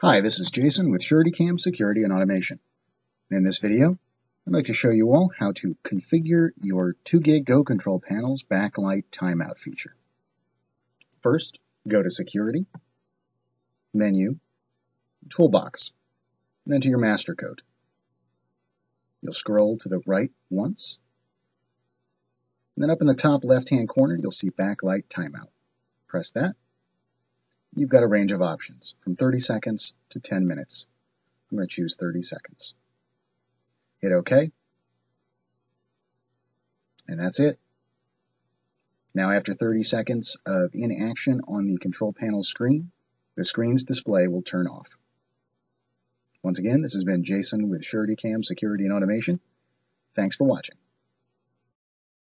Hi, this is Jason with suretyCAM Security and Automation. In this video, I'd like to show you all how to configure your 2GIG Go Control Panel's Backlight Timeout feature. First, go to Security, Menu, Toolbox, and enter your master code. You'll scroll to the right once, and then up in the top left-hand corner, you'll see Backlight Timeout. Press that. You've got a range of options, from 30 seconds to 10 minutes. I'm going to choose 30 seconds. Hit OK. And that's it. Now after 30 seconds of inaction on the control panel screen, the screen's display will turn off. Once again, this has been Jason with suretyCAM Security and Automation. Thanks for watching.